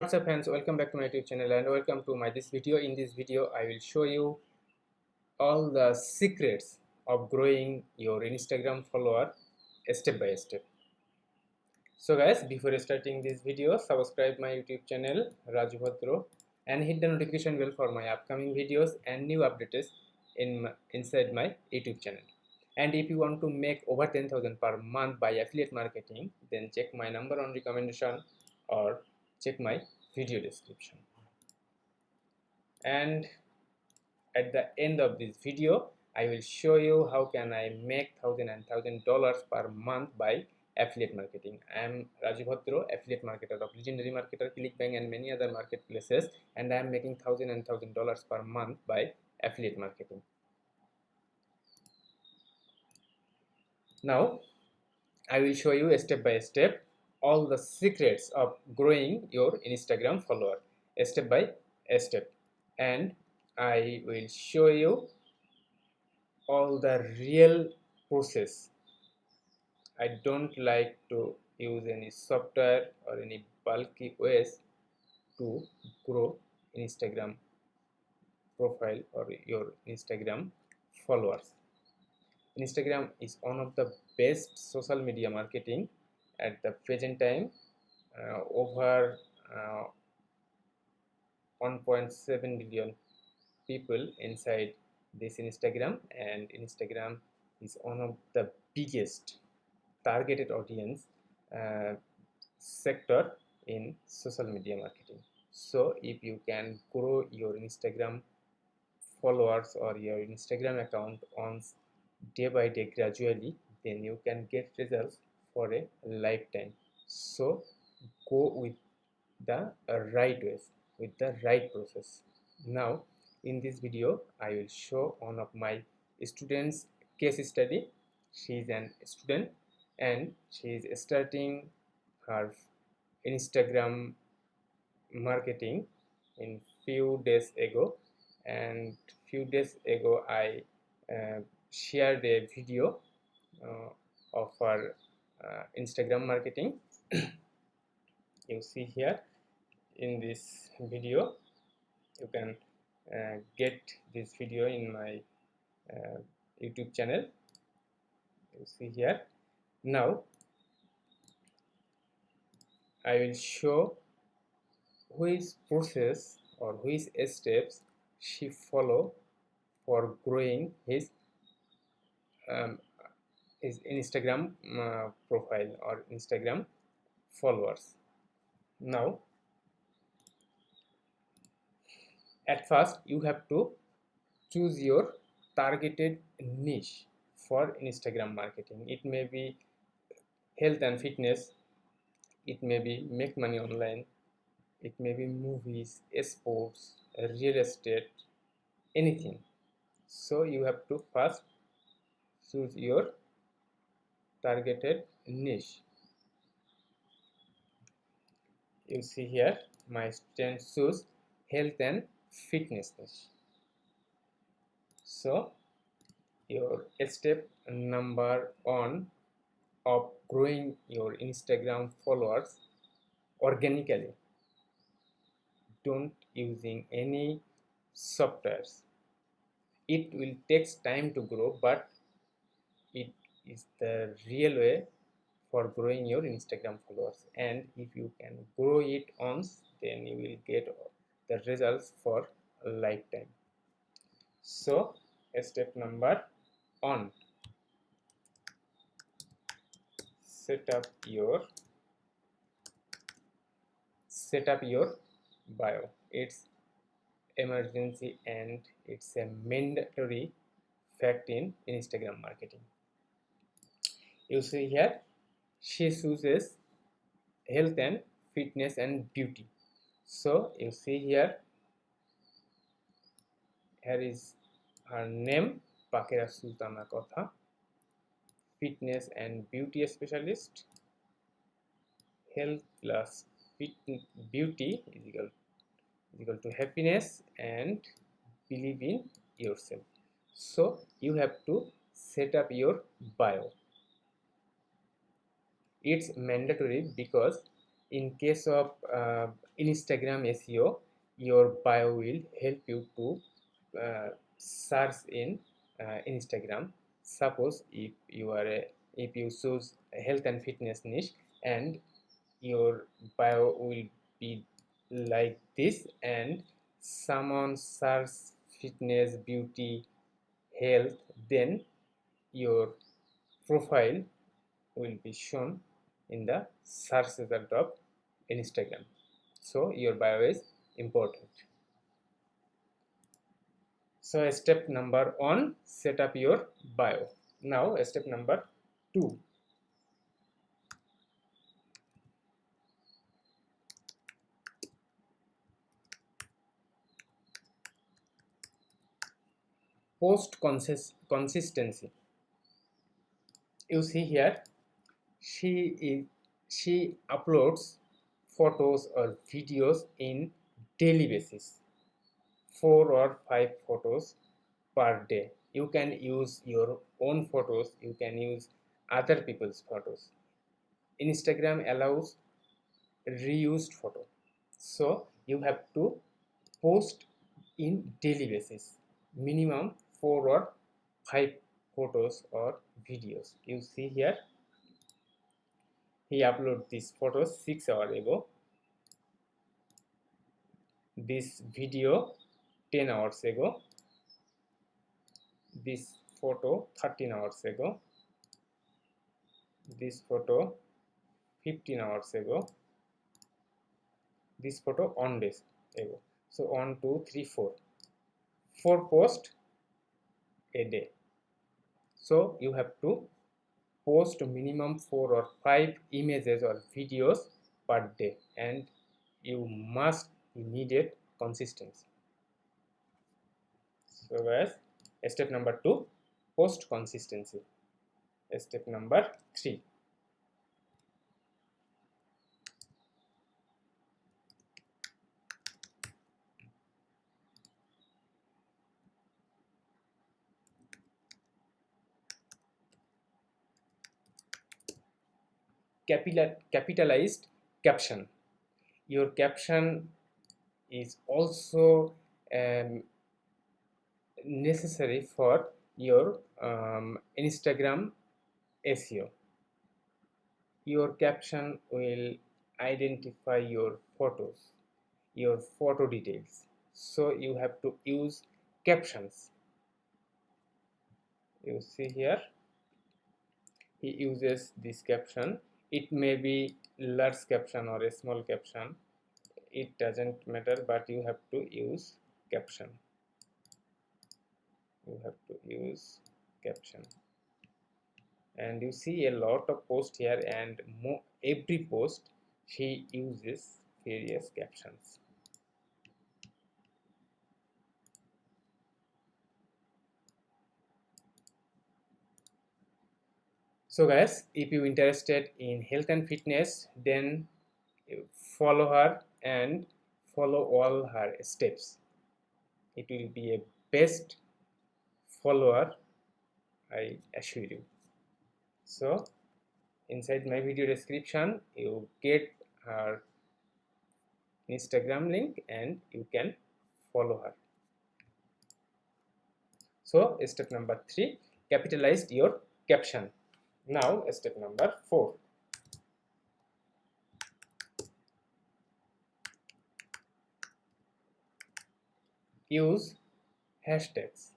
What's up friends, welcome back to my YouTube channel and welcome to my this video. In this video I will show you all the secrets of growing your Instagram follower step by step. So guys, before starting this video, subscribe my YouTube channel Raju Bhadra and hit the notification bell for my upcoming videos and new updates inside my YouTube channel. And if you want to make over 10,000 per month by affiliate marketing, then check my number on recommendation or check my video description. And at the end of this video I will show you how can I make $1,000 per month by affiliate marketing. I am Raju Bhadra, affiliate marketer of Legendary Marketer, ClickBank and many other marketplaces, and I am making $1,000 per month by affiliate marketing. Now I will show you step by step all the secrets of growing your Instagram follower step by step, and I will show you all the real process. I don't like to use any software or any bulky ways to grow Instagram profile or your Instagram followers. Instagram is one of the best social media marketing at the present time. Over 1.7 billion people inside this Instagram, and Instagram is one of the biggest targeted audience sector in social media marketing. So if you can grow your Instagram followers or your Instagram account on day by day gradually, then you can get results for a lifetime. So go with the right ways, with the right process. Now in this video I will show one of my students case study. She is an student and she is starting her Instagram marketing in few days ago, and few days ago I shared a video of her Instagram marketing. You see here in this video, you can get this video in my YouTube channel. You see here. Now I will show which process or which steps she follow for growing um, his Instagram profile or Instagram followers. Now at first you have to choose your targeted niche for Instagram marketing. It may be health and fitness, it may be make money online, it may be movies, sports, real estate, anything. So you have to first choose your targeted niche. You see here my student choose health and fitness niche. So your step number one of growing your Instagram followers organically, don't using any softwares. It will takes time to grow, but it is the real way for growing your Instagram followers, and if you can grow it once, then you will get the results for a lifetime. So step number one, set up your bio. It's emergency and it's a mandatory fact in Instagram marketing. You see here she chooses health and fitness and beauty. So you see here is her name, Pakera Sultana Kotha, fitness and beauty specialist. Health plus beauty is equal to happiness and believe in yourself. So you have to set up your bio. It's mandatory because in case of Instagram SEO, your bio will help you to search in Instagram. Suppose if you choose a health and fitness niche, and your bio will be like this, and someone search fitness, beauty, health, then your profile will be shown in the search result of Instagram. So your bio is important. So step number 1, set up your bio. Now step number 2, post consistency. You see here, she uploads photos or videos in daily basis, 4 or 5 photos per day. You can use your own photos, you can use other people's photos. Instagram allows reused photo, so you have to post in daily basis, minimum 4 or 5 photos or videos. You see here, he uploaded this photo 6 hours ago, this video 10 hours ago, this photo 13 hours ago, this photo 15 hours ago, this photo on days ago. So 1 2 3 4 posts a day. So you have to post minimum 4 or 5 images or videos per day, and you must be needed consistency. So guys, step number 2, post consistency. Step number 3, capitalized caption. Your caption is also necessary for your Instagram SEO. Your caption will identify your photos, your photo details, so you have to use captions. You see here, he uses this caption. It may be large caption or a small caption, it doesn't matter, but you have to use caption. You have to use caption. And you see a lot of posts here, and every post he uses various captions. So guys, if you interested in health and fitness, then follow her and follow all her steps. It will be a best follower, I assure you. So inside my video description you get her Instagram link and you can follow her. So step number 3, capitalize your caption. Now step number 4, use hashtags.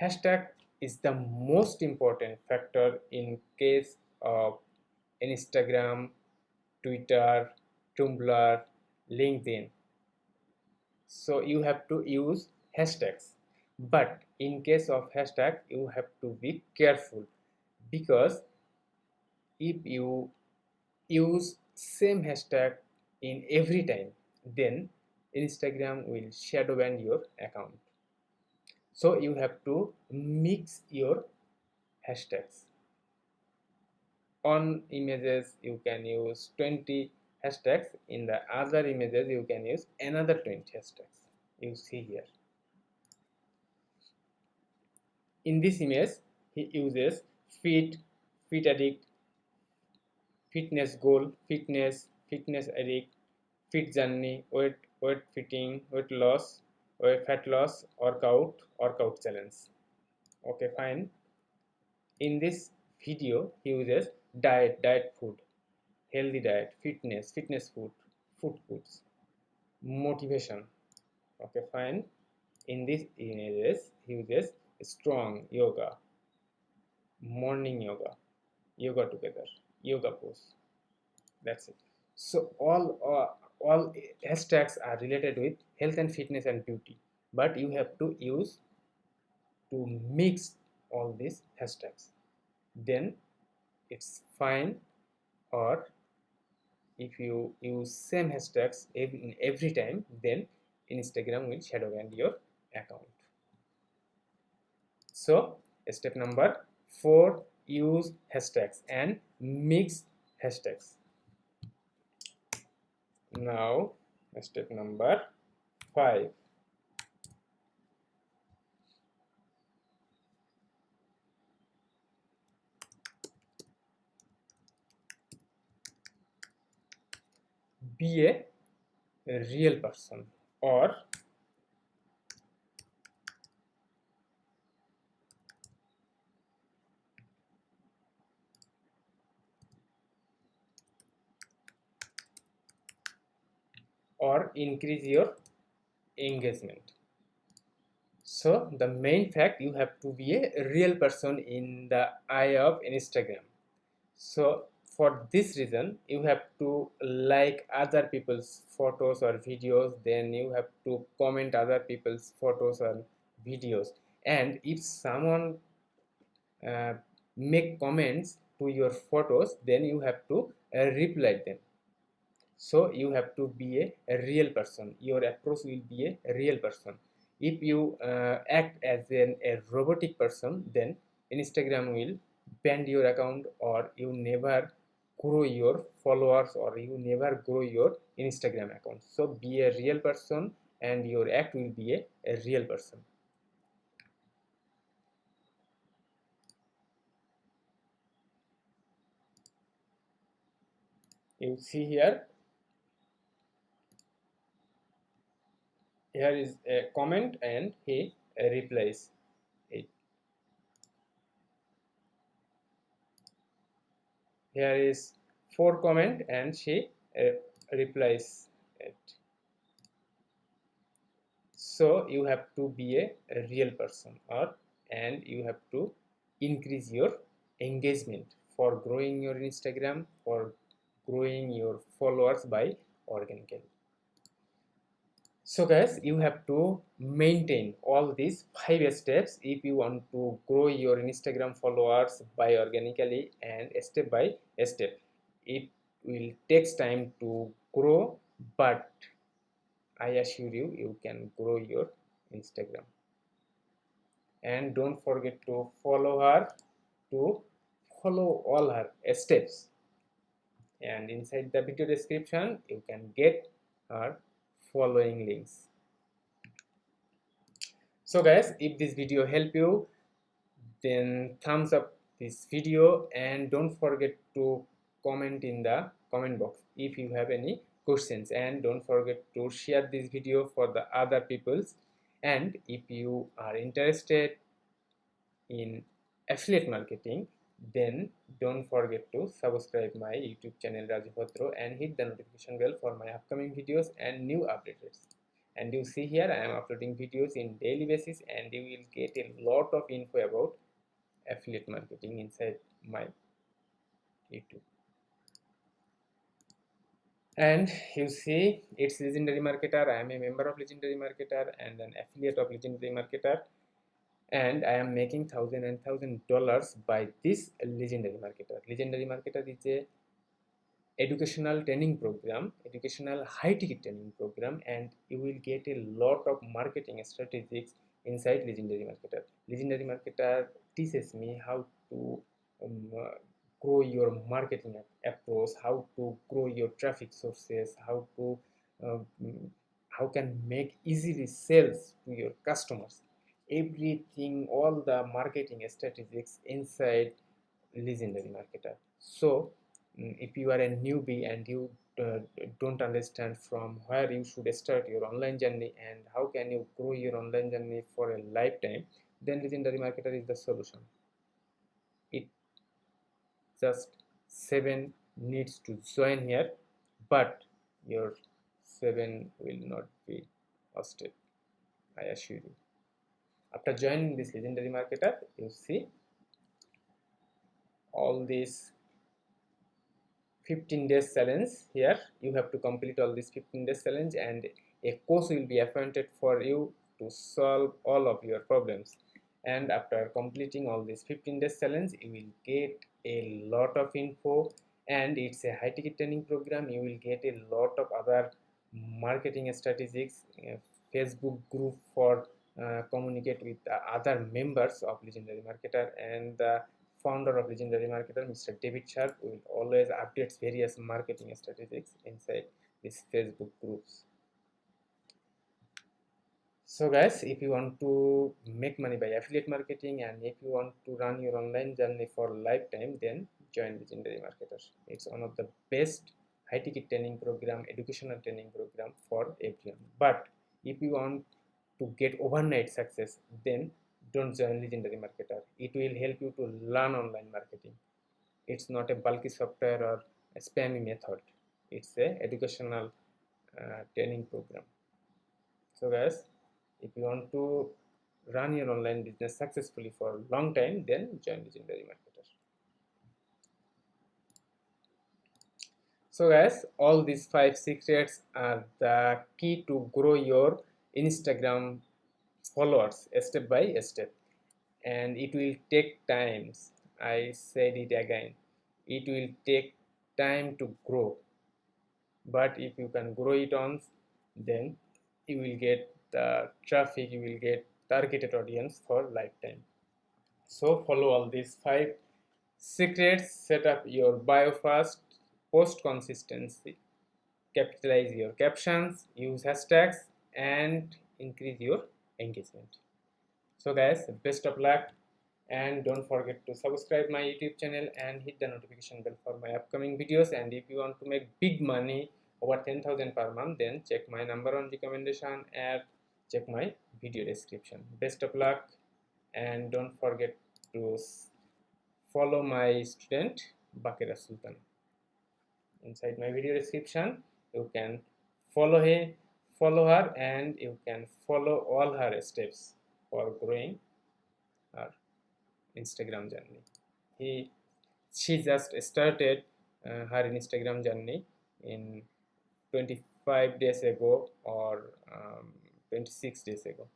Hashtag is the most important factor in case of Instagram, Twitter, Tumblr, LinkedIn. So you have to use hashtags, but in case of hashtag you have to be careful, because if you use same hashtag in every time, then Instagram will shadow ban your account. So you have to mix your hashtags. On images you can use 20 hashtags, in the other images you can use another 20 hashtags. You see here, in this image he uses fit addict, fitness goal, fitness addict, fit journey, weight fitting, weight loss, weight fat loss, workout challenge. Okay, fine. In this video, he uses diet food, healthy diet, fitness food goods, motivation. Okay, fine. In this images, he uses strong yoga, morning yoga together, yoga pose. That's it. So all hashtags are related with health and fitness and beauty, but you have to use to mix all these hashtags. Then it's fine. Or if you use same hashtags every time, then Instagram will shadow ban your account. So step number 4, use hashtags and mix hashtags. Now step number 5, be a real person or increase your engagement. So the main fact, you have to be a real person in the eye of Instagram. So for this reason, you have to like other people's photos or videos, then you have to comment other people's photos or videos. And if someone uh, make comments to your photos, then you have to reply them. So you have to be a real person. Your approach will be a real person. If you act as a robotic person, then Instagram will ban your account, or you never grow your followers, or you never grow your Instagram account. So be a real person and your act will be a real person. You see here is a comment and he replies it. Here is 4 comment and she replies it. So you have to be a real person, and you have to increase your engagement for growing your Instagram, for growing your followers by organically. So guys, you have to maintain all these 5 steps if you want to grow your Instagram followers by organically and step by step. It will takes time to grow, but I assure you, you can grow your Instagram. And don't forget to follow her, to follow all her steps. And inside the video description, you can get her following links. So guys, if this video helped you, then thumbs up this video, and don't forget to comment in the comment box if you have any questions, and don't forget to share this video for the other peoples. And if you are interested in affiliate marketing, then don't forget to subscribe my YouTube channel Raju Bhadra and hit the notification bell for my upcoming videos and new updates. And you see here, I am uploading videos in daily basis, and you will get a lot of info about affiliate marketing inside my YouTube. And you see, it's Legendary Marketer. I am a member of Legendary Marketer and an affiliate of Legendary Marketer, and I am making $1,000 by this Legendary Marketer. Legendary Marketer is a educational training program, educational high-ticket training program, and you will get a lot of marketing strategies inside Legendary Marketer. Legendary Marketer teaches me how to grow your marketing approach, how to grow your traffic sources, uh, how can make easily sales to your customers. Everything, all the marketing strategies inside Legendary Marketer. So if you are a newbie and you don't understand from where you should start your online journey and how can you grow your online journey for a lifetime, then Legendary Marketer is the solution. It just 7 needs to join here, but your 7 will not be hosted, I assure you. After joining this Legendary Marketer, you see all these 15 days challenge. Here you have to complete all this 15 days challenge and a course will be appointed for you to solve all of your problems. And after completing all this 15 days challenge, you will get a lot of info, and it's a high ticket training program. You will get a lot of other marketing strategies, Facebook group for communicate with other members of Legendary Marketer, and founder of Legendary Marketer, Mr. David Sharp, will always updates various marketing strategies inside these Facebook groups. So guys, if you want to make money by affiliate marketing and if you want to run your online journey for lifetime, then join Legendary Marketer. It's one of the best high ticket training program, educational training program for everyone. But if you want to get overnight success, then don't join Legendary Marketer. It will help you to learn online marketing. It's not a bulky software or a spammy method. It's a educational training program. So guys, if you want to run your online business successfully for a long time, then join Legendary Marketer. So guys, all these 5 secrets are the key to grow your Instagram followers step by step, and it will take times. I said it again, it will take time to grow, but if you can grow it on, then you will get the traffic, you will get targeted audience for lifetime. So follow all these 5 secrets. Set up your bio fast, post consistency, capitalize your captions, use hashtags, and increase your engagement. So guys, best of luck, and don't forget to subscribe my YouTube channel and hit the notification bell for my upcoming videos. And if you want to make big money over 10,000 per month, then check my number on recommendation and check my video description. Best of luck, and don't forget to follow my student Bakira Sultan. Inside my video description, you can follow her, and you can follow all her steps for growing her Instagram journey. She just started her Instagram journey in 25 days ago, or 26 days ago,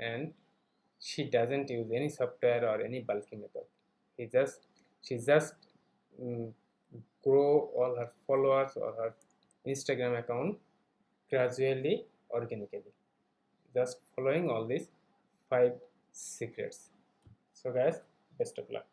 and she doesn't use any software or any bulky method. She just um, grow all her followers or her Instagram account gradually, organically, just following all these 5 secrets. So guys, best of luck.